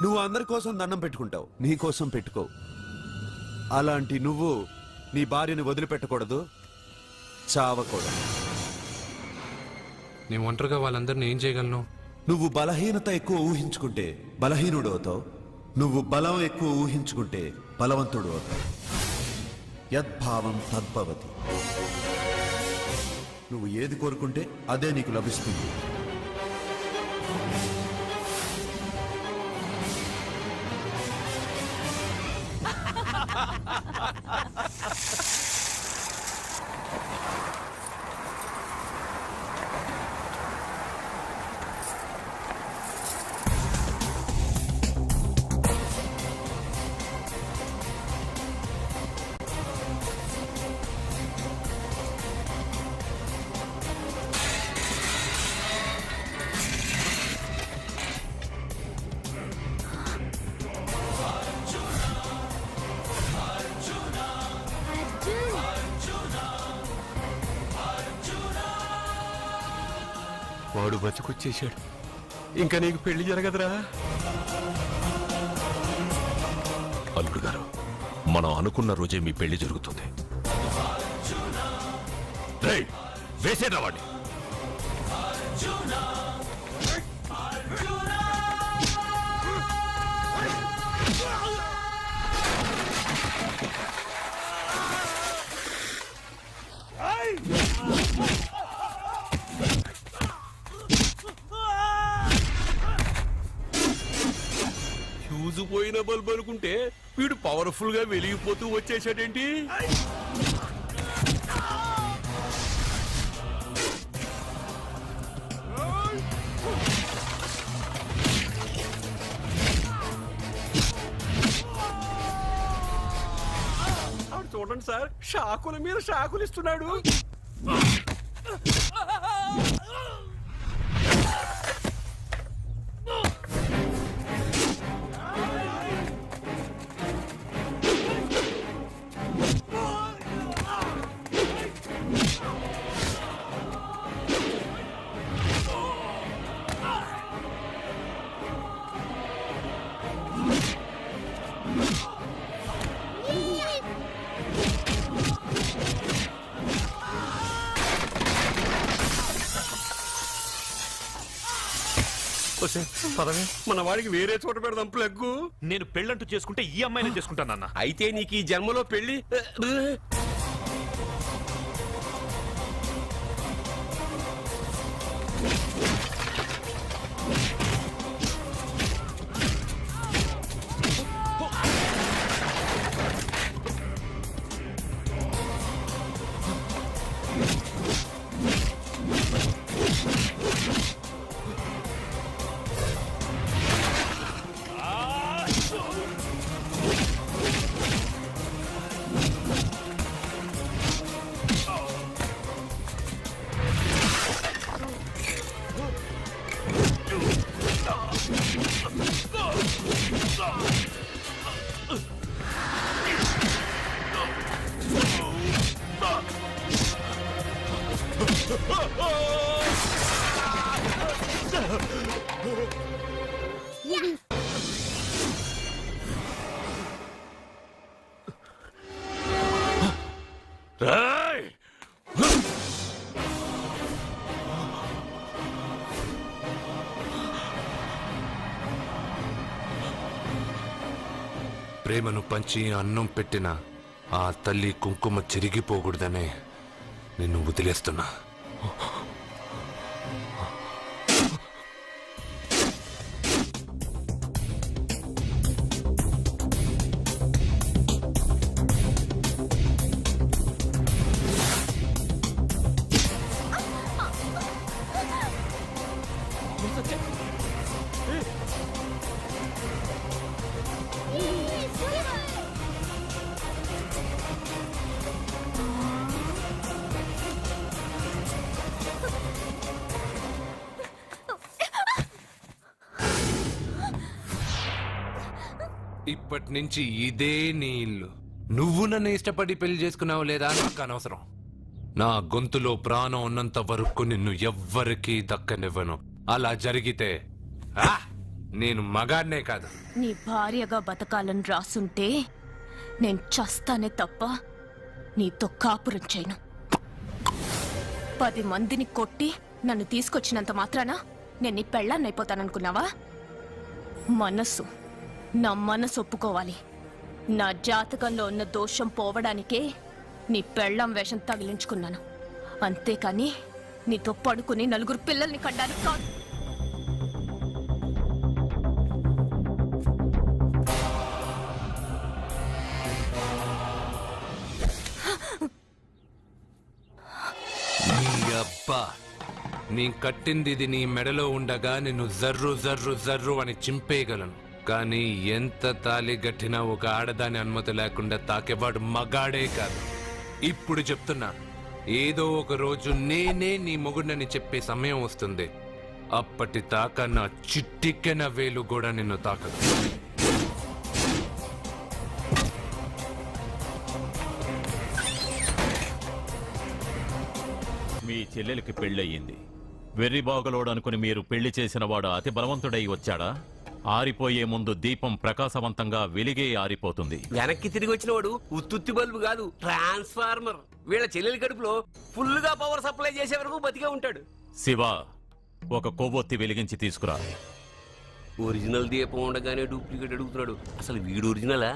నువ్వు అందరి కోసం దండం పెట్టుకుంటావు, నీ కోసం పెట్టుకోవు. అలాంటి నువ్వు నీ భార్యని వదిలిపెట్టకూడదు, చావకూడదు. నీ ఒంటరిగా వాళ్ళందరినీ ఏం చేయగలను? నువ్వు బలహీనత ఎక్కువ ఊహించుకుంటే బలహీనుడు అవుతావు. నువ్వు బలం ఎక్కువ ఊహించుకుంటే బలవంతుడు అవుతావు. యద్భావం తద్భవతి. నువ్వు ఏది కోరుకుంటే అదే నీకు లభిస్తుంది. వాడు బతుకొచ్చేశాడు. ఇంకా నీకు పెళ్లి జరగదురా. అల్లుడు గారు, మనం అనుకున్న రోజే మీ పెళ్లి జరుగుతుంది. రేయ్, వేసేరా వాడిని. ఫ్యూజు పోయిన బల్బు అనుకుంటే వీడు పవర్ఫుల్ గా వెలిగిపోతూ వచ్చేసాడేంటి? చూడండి సార్, షాకుల మీద షాకులు ఇస్తున్నాడు. పదవే, మన వాడికి వేరే చోట పెడదాం ప్లగ్గు. నేను పెళ్ళంటూ చేసుకుంటే ఈ అమ్మాయిని చేసుకుంటానన్నా. అయితే నీకు ఈ జన్మలో పెళ్లి. రేయ్! ప్రేమను పంచి అన్నం పెట్టిన ఆ తల్లి కుంకుమ చెరిగిపోకూడదనే నిన్ను వదిలేస్తున్నా. ఇప్పటి నుంచి ఇదే నీ ఇల్లు. నువ్వు నన్ను ఇష్టపడి పెళ్లి చేసుకున్నావు లేదా నాకు అనవసరం. నా గొంతులో ప్రాణం ఉన్నంత వరకు నిన్ను ఎవ్వరికీ దక్కనివ్వను. అలా జరిగితే నేను మగాడినే కాదు, నీ భార్యగా బతకాలని రాసుంటే నేను చస్తానే తప్ప నీతో కాపురం చేయను. 10 మందిని కొట్టి నన్ను తీసుకొచ్చినంత మాత్రాన నేను నీ పెళ్ళాన్నైపోతాననుకున్నావా? నా మనసు ఒప్పుకోవాలి. నా జాతకంలో ఉన్న దోషం పోవడానికే నీ పెళ్ళాం వేషం తగిలించుకున్నాను. అంతేకాని నీతో పడుకుని 4 పిల్లల్ని కడ్డానికి కాదు. నీ అబ్బా నీ కట్టింది ఇది నీ మెడలో ఉండగా నిన్ను జర్రు జర్రు జర్రు అని చింపేయగలను, కానీ ఎంత తాలి గట్టినా ఒక ఆడదాని అనుమతి లేకుండా తాకేవాడు మగాడే కాదు. ఇప్పుడు చెప్తున్నా, ఏదో ఒక రోజు నేనే నీ మొగుడని చెప్పే సమయం వస్తుంది. అప్పటి తాక నా చిట్టిక్కెన వేలు కూడా నిన్ను తాకదు. మీ చెల్లెలికి పెళ్ళయింది. వెర్రిబాగులోడు అనుకుని మీరు పెళ్లి చేసిన వాడు అతి బలవంతుడై వచ్చాడా? ఆరిపోయే ముందు దీపం ప్రకాశవంతంగా వెలిగే ఆరిపోతుంది. వెనక్కి తిరిగి వచ్చిన వాడు ఉత్తుత్తి బల్బు కాదు, ట్రాన్స్ఫార్మర్. వీళ్ళ చెల్లెలి కడుపులో ఫుల్ గా పవర్ సప్లై చేసే వరకు బతికే ఉంటాడు. శివ, ఒక కొవ్వొత్తి వెలిగించి తీసుకురా. ఒరిజినల్ దీపం ఉండగానే డూప్లికేట్ అడుగుతున్నాడు. అసలు వీడు ఒరిజినలా?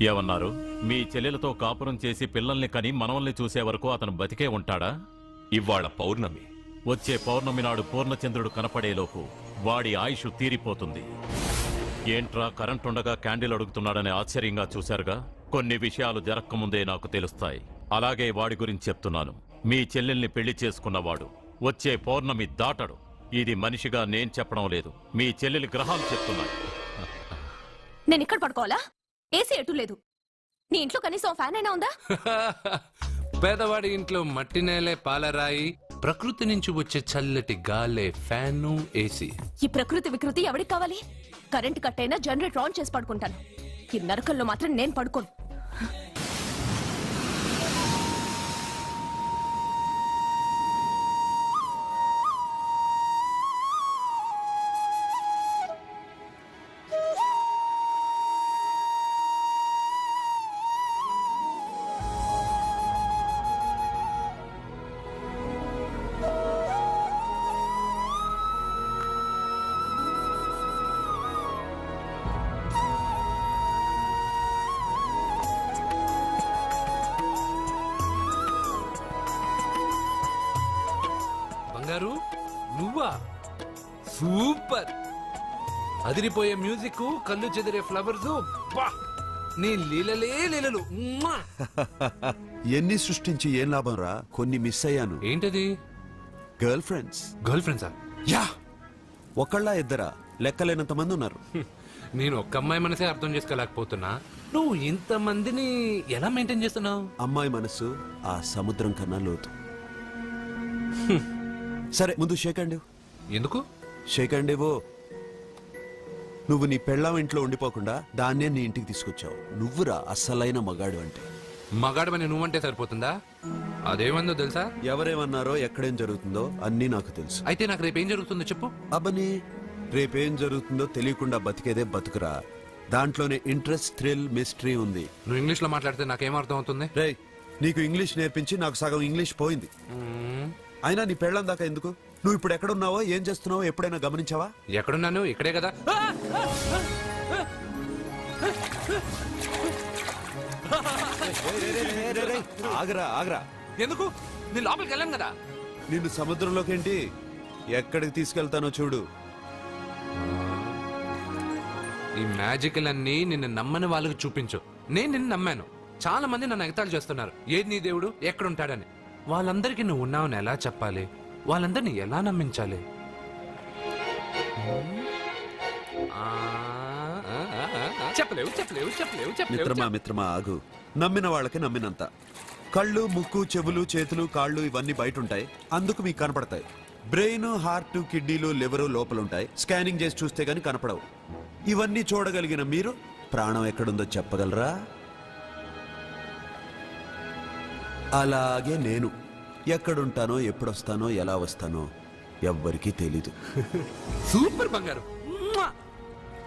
ఏమన్నారు? మీ చెల్లెలతో కాపురం చేసి పిల్లల్ని కని మనవల్ని చూసే వరకు అతను బతికే ఉంటాడా? ఇవాళ పౌర్ణమి. వచ్చే పౌర్ణమి నాడు పూర్ణచంద్రుడు కనపడేలోపు వాడి ఆయుష్ తీరిపోతుంది. ఏంట్రా కరెంటుండగా క్యాండిల్ అడుగుతున్నాడని ఆశ్చర్యంగా చూశారుగా? కొన్ని విషయాలు జరక్కముందే నాకు తెలుస్తాయి. అలాగే వాడి గురించి చెప్తున్నాను. మీ చెల్లెల్ని పెళ్లి చేసుకున్నవాడు వచ్చే పౌర్ణమి దాటడు. ఇది మనిషిగా నేను చెప్పడం లేదు, మీ చెల్లెలి గ్రహాలు చెప్తున్నాయి. నేను ఇక్కడ పడుకోవాలా? ఏసీ ఎటు లేదు. నీ ఇంట్లో కనీసం ఫ్యాన్ అయినా ఉందా? పేదవాడి ఇంట్లో మట్టి నేలే పాలరాయి, ప్రకృతి నుంచి వచ్చే చల్లటి గాలే ఫ్యాను, ఏసీ. ఈ ప్రకృతి వికృతి ఎవరికి కావాలి? కరెంట్ కట్ అయినా జనరేటర్ ఆన్ చేసి పడుకుంటాను. ఈ నరకల్లో మాత్రం నేను పడుకోను. బంగారు, నువ్వా? సూపర్! అదిరిపోయే మ్యూజిక్, కళ్ళు చెదిరే ఫ్లవర్స్, నీ లీలలే లీలలు. మ్మా! ఎన్ని సృష్టించి ఏం లాభం రా? కొన్ని మిస్ అయ్యాను. ఏంటది? Girl friends. గర్ల్ ఫ్రెండ్సా? యా, ఒకళ్ళ ఇద్దరా? లెక్కలేనంత మంది ఉన్నారు. నేను ఒక్క అమ్మాయి మనసే అర్థం చేసుకోలేకపోతున్నా. నువ్వు ఇంతమందిని ఎలా మెయింటైన్ చేస్తున్నావు? అమ్మాయి మనసు ఆ సముద్రం కన్నా లోతు. సరే, ముందు షేక్ హ్యాండ్. ఎందుకు షేక్ హ్యాండ్ ఇవ్వు. నువ్వు నీ పెళ్ళాం ఇంట్లో ఉండిపోకుండా దాన్నే నీ ఇంటికి తీసుకొచ్చావు. నువ్వురా అస్సలైన మగాడు అంటే. మగాడమని నువ్వంటే సరిపోతుందా? అదేమందో తెలుసా? ఎవరేమన్నారో, ఎక్కడేం జరుగుతుందో అన్నీ నాకు తెలుసు. అయితే నాకు రేపేం జరుగుతుందో చెప్పు. అబ్బని, రేపేం జరుగుతుందో తెలియకుండా బతికేదే బతుకురా. దాంట్లోనే ఇంట్రెస్ట్, థ్రిల్, మిస్టరీ ఉంది. నువ్వు ఇంగ్లీష్ లో మాట్లాడితే నాకేం అర్థం అవుతుంది? రేయ్, నీకు ఇంగ్లీష్ నేర్పించి నాకు సగం ఇంగ్లీష్ పోయింది. అయినా నీ పెళ్ళం దాకా ఎందుకు? నువ్వు ఇప్పుడు ఎక్కడున్నావో, ఏం చేస్తున్నావో ఎప్పుడైనా గమనించావా? ఎక్కడున్నాను? ఇక్కడే కదా. ఆగరా ఆగరా. ఎందుకు? నీ లోపలికి వెళ్ళాను కదా. నిన్ను సముద్రంలోకేంటి, ఎక్కడికి తీసుకెళ్తానో చూడు. ఈ మ్యాజికల్ అన్ని నిన్ను నమ్మని వాళ్ళకి చూపించు. నేను నిన్ను నమ్మాను. చాలా మంది నన్ను ఎగతాళి చేస్తున్నారు. ఏది నీ దేవుడు, ఎక్కడుంటాడని. వాళ్ళందరికీ నువ్వు ఉన్నావని ఎలా చెప్పాలి? వాళ్ళందరినీ ఎలా నమ్మించాలి? చెప్పలేవు చెప్పలేవు చెప్పలేవు మిత్రమా మిత్రమా ఆగు. నమ్మిన వాళ్ళకి నమ్మినంత. కళ్ళు, ముక్కు, చెవులు, చేతులు, కాళ్ళు ఇవన్నీ బయట ఉంటాయి, అందుకు మీకు కనపడతాయి. బ్రెయిన్, హార్ట్, కిడ్నీలు, లివరు లోపలుంటాయి. స్కానింగ్ చేసి చూస్తే గానీ కనపడవు. ఇవన్నీ చూడగలిగిన మీరు ప్రాణం ఎక్కడుందో చెప్పగలరా? అలాగే నేను ఎక్కడుంటానో, ఎప్పుడొస్తానో, ఎలా వస్తానో ఎవ్వరికీ తెలీదు. సూపర్ బంగారు.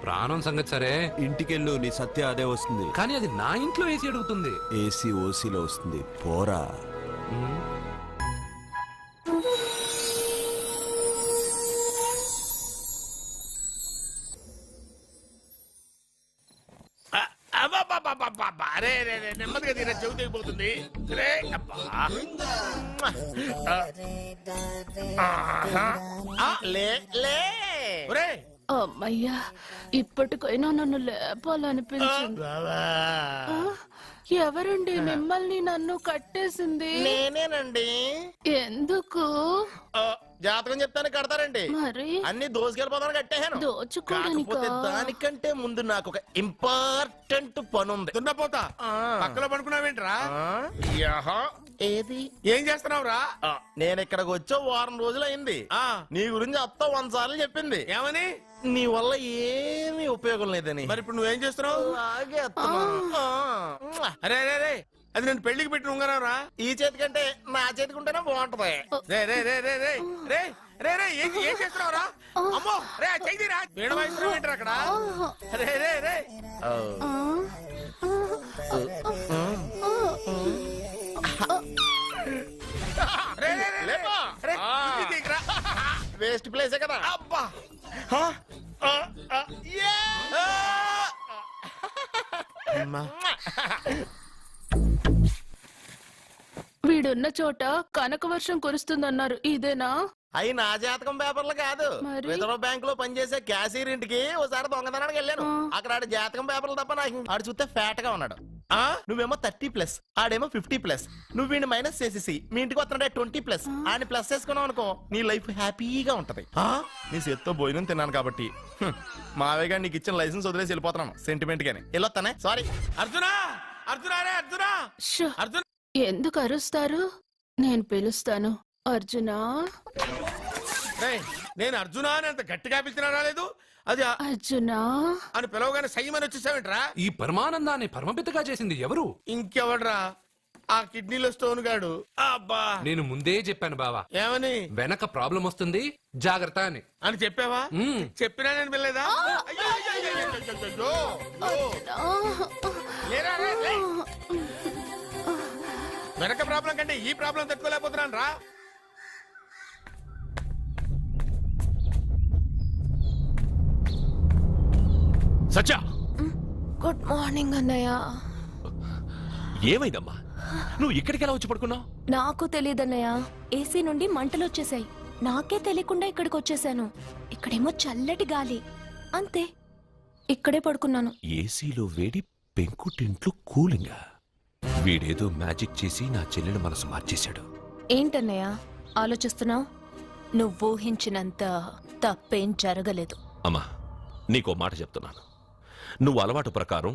ప్రాణం సంగతి సరే, ఇంటికెళ్ళు, నీ సత్య అదే వస్తుంది. కానీ అది నా ఇంట్లో ఏసీ అడుగుతుంది. ఏసీ ఓసీలో వస్తుంది, పోరా. నెమ్మదిగా తీరా, చెవి తెగిపోతుంది. అమ్మయ్యా, ఇప్పటికైనా నన్ను లేపాలనిపించింది. ఎవరండి మిమ్మల్ని నన్ను కట్టేసింది? నేనేనండి. ఎందుకు? జాతకం చెప్తాను కడతారండి. మరి అన్ని దోసుకెళ్ళిపోతాను కట్టేహాను. కాకపోతే దానికంటే ముందు నాకు ఒక ఇంపార్టెంట్ పని ఉంది. దున్నపోతా పక్కలో పడుకున్నావేంట్రా? ఏది ఏం చేస్తున్నావురా? నేను ఇక్కడికి వచ్చే వారం రోజులు అయింది. నీ గురించి అత్త 100 సార్లు చెప్పింది. ఏమని? నీ వల్ల ఏమీ ఉపయోగం లేదని. మరి ఇప్పుడు నువ్వేం చేస్తున్నావు? అలాగే అత్తమా. అరే అరే అరే అది నేను పెళ్లికి పెట్టిన ఉంగరం రా. ఈ చేతి కంటే నా చేతికి ఉంటేనే బాగుంటది. రే రే రే రే రే రే రే రే ఏం చేస్తున్నావు రా? అమ్మో రే చెయ్యిరా. వీణ వాయిస్తున్నావు ఏంట్రా అక్కడ? రే రే రే రే రే రే లేపా. రే ఇది దిగురా. వేస్ట్ ప్లేసే కదా. అబ్బా వీడున్న చోట కనక వర్షం కురుస్తుందన్నారు, ఇదేనా? అయి నా జాతకం పేపర్లు కాదు. మరి? రిజర్వ్ బ్యాంక్ లో పనిచేసే క్యాషియర్ ఇంటికి ఒకసారి దొంగతనానికి వెళ్ళాను. అక్కడ ఆడి జాతకం పేపర్లు తప్ప నాకు ఆడు చూస్తే ఫ్యాట్ గా ఉన్నాడు. నువ్వేమో 30+, ఆడేమో 50+. నువ్వు వీడిని మైనస్ చేసేసి మీ ఇంటికి వస్తున్నాడే 20+. ఆయన ప్లస్ చేసుకున్నావు అనుకో నీ లైఫ్ హ్యాపీగా ఉంటది. నీ చేత్తో భోజనం తిన్నాను కాబట్టి మావయ్య గారు నీకు ఇచ్చిన లైసెన్స్ వదిలేసి వెళ్ళిపోతున్నాను సెంటిమెంట్ గాని. వెళ్ళొస్తానే. సారీ. అర్జునా అర్జునా రే అర్జునా షో, అర్జున్ ఎందుకు అరుస్తారు? నేను పిలుస్తాను. అర్జునా. రేయ్, నేను అర్జునా అని అంత గట్టిగా పిలిచినా రాలేదు. అది అర్జునా అని పిలవగానే సైమని వచ్చేసావేంట్రా? ఈ పరమానందాన్ని పరమపితగా చేసింది ఎవరు? ఇంకెవడ్రా? ఆ కిడ్నీలో స్టోన్ గాడు. అబ్బా నేను ముందే చెప్పాను బావా, ఏమని? వెనక ప్రాబ్లం వస్తుంది జాగ్రత్త అని. అని చెప్పావా? మ్మ్. చెప్పినా నేను వెళ్ళలేదా? అయ్యో, అయ్యో, అయ్యో, అయ్యో, అయ్యో, అయ్యో. లేరా, రే, లే. వెనక ప్రాబ్లం కంటే ఈ ప్రాబ్లం తట్టుకోలేకపోతున్నాను రా. సత్య గుడ్ మార్నింగ్ అన్నయ్య. ఏమైందమ్మా? నువ్వు ఇక్కడికి ఎలా వచ్చి పడుకున్నావు? నాకు తెలియదన్నయ్య, ఏసీ నుండి మంటలు వచ్చేసాయి. నాకే తెలియకుండా ఇక్కడికి వచ్చేసాను. ఇక్కడేమో చల్లటి గాలి, అంతే. ఇక్కడే పడుకున్నాను. ఏసీలో వేడి, పెంకుటింట్లో కూలింగా. వీడేదో మ్యాజిక్ చేసి నా చెల్లెల మనసు మార్చేశాడు. ఏంటన్నయ్య ఆలోచిస్తున్నావు? నువ్వు ఊహించినంత తప్పేం జరగలేదు. అమ్మా, నీకో మాట చెప్తున్నాను. నువ్వు అలవాటు ప్రకారం